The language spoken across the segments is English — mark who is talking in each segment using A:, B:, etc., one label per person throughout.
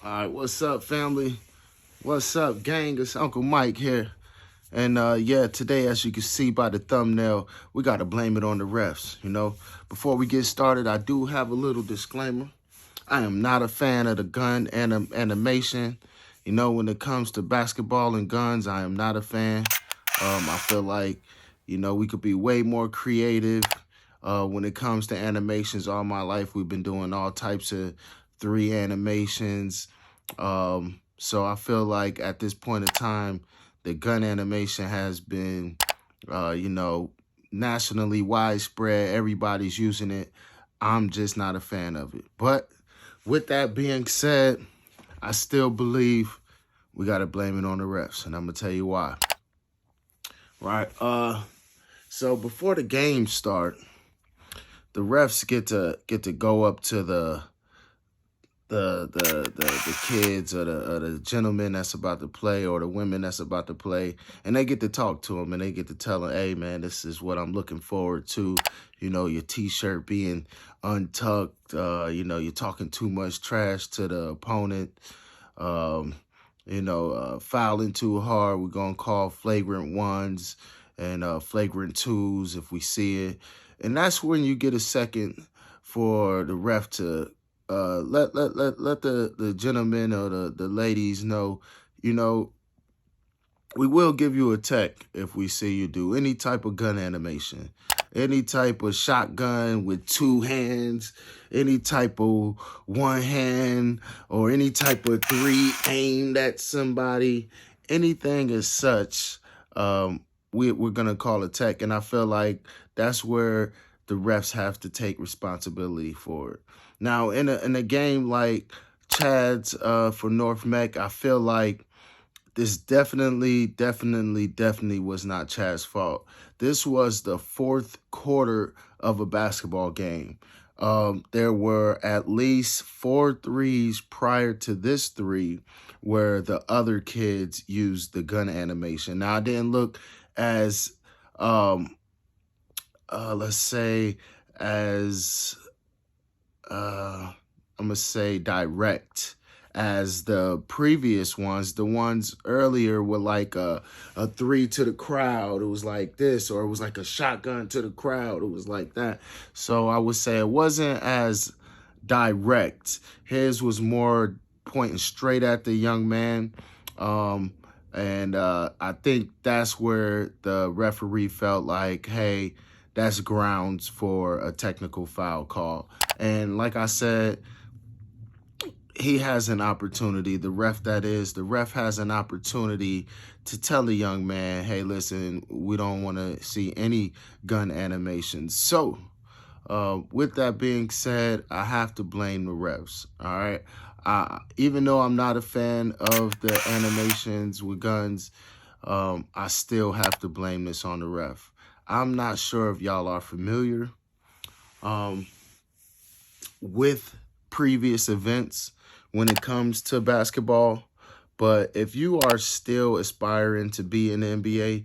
A: All right, what's up, family? What's up, gang? It's Uncle Mike here. And yeah, today, as you can see by the thumbnail, we got to blame it on the refs. Before we get started, I do have a little disclaimer. I am not a fan of the gun animation. When it comes to basketball and guns, I am not a fan. I feel like, we could be way more creative when it comes to animations. All my life, we've been doing all types of 3 animations. So I feel like at this point in time, the gun animation has been, nationally widespread. Everybody's using it. I'm just not a fan of it. But with that being said, I still believe we got to blame it on the refs, and I'm going to tell you why. Right. So before the game start, the refs get to go up to the kids or the gentleman that's about to play or the women that's about to play, and they get to talk to them and they get to tell them, hey man, this is what I'm looking forward to. Your t-shirt being untucked, you're talking too much trash to the opponent, fouling too hard, we're gonna call flagrant ones and flagrant twos if we see it. And that's when you get a second for the ref to let the gentlemen or the ladies know, we will give you a tech if we see you do any type of gun animation, any type of shotgun with 2 hands, any type of 1 hand, or any type of 3 aimed at somebody, anything as such, we're going to call a tech. And I feel like that's where the refs have to take responsibility for it. Now, in a game like Chad's for North Mech, I feel like this definitely was not Chad's fault. This was the 4th quarter of a basketball game. There were at least 4 threes prior to this 3 where the other kids used the gun animation. Now, I didn't look as, let's say, as, I'm going to say direct as the previous ones. The ones earlier were like a 3 to the crowd. It was like this, or it was like a shotgun to the crowd. It was like that. So I would say it wasn't as direct. His was more pointing straight at the young man. And I think that's where the referee felt like, hey, that's grounds for a technical foul call. And like I said, he has an opportunity, the ref has an opportunity to tell the young man, hey, listen, we don't want to see any gun animations. So with that being said, I have to blame the refs, all right? Even though I'm not a fan of the animations with guns, I still have to blame this on the ref. I'm not sure if y'all are familiar with previous events when it comes to basketball, but if you are still aspiring to be in the NBA,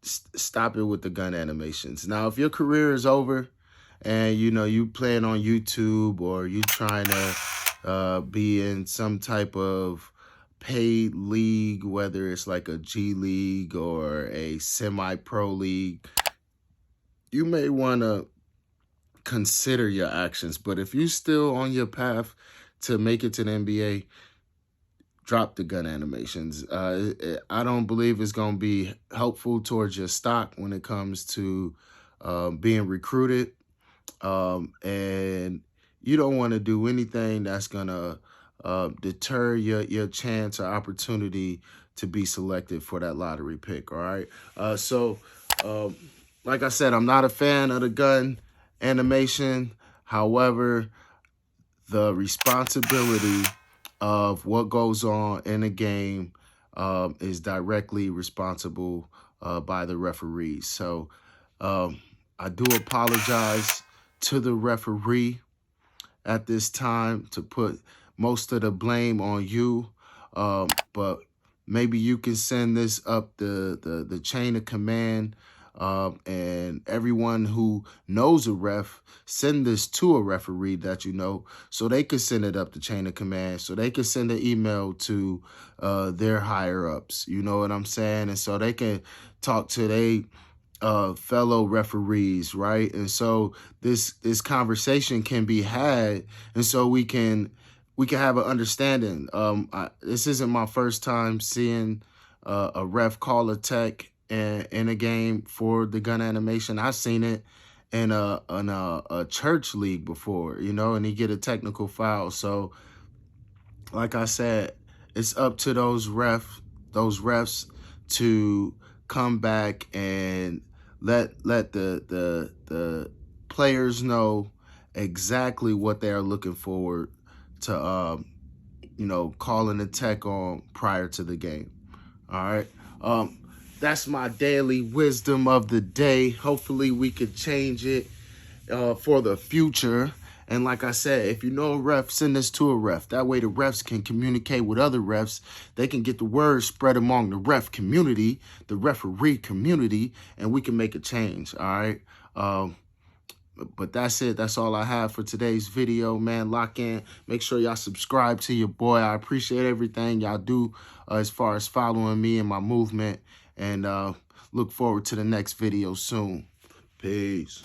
A: stop it with the gun animations. Now, if your career is over and you playing on YouTube or you trying to be in some type of paid league, whether it's like a G League or a semi-pro league, you may want to consider your actions. But if you're still on your path to make it to the NBA, drop the gun animations. I don't believe it's going to be helpful towards your stock when it comes to being recruited. And you don't want to do anything that's going to deter your chance or opportunity to be selected for that lottery pick, all right? So, like I said, I'm not a fan of the gun animation. However, the responsibility of what goes on in a game is directly responsible by the referees. So I do apologize to the referee at this time to put most of the blame on you, but maybe you can send this up the chain of command And everyone who knows a ref, send this to a referee that you know, so they could send it up the chain of command, so they could send an email to their higher ups. You know what I'm saying? And so they can talk to fellow referees, right? And so this conversation can be had, and so we can have an understanding. This isn't my first time seeing a ref call a tech in a game for the gun animation. I've seen it in a church league before, you know, and he get a technical foul. So, like I said, it's up to those refs to come back and let the players know exactly what they are looking forward to, you know, calling the tech on prior to the game. All right. That's my daily wisdom of the day. Hopefully we could change it for the future. And like I said, if you know a ref, send this to a ref. That way the refs can communicate with other refs. They can get the word spread among the ref community, the referee community, and we can make a change, all right? But that's it. That's all I have for today's video, man. Lock in. Make sure y'all subscribe to your boy. I appreciate everything y'all do as far as following me and my movement. And look forward to the next video soon. Peace.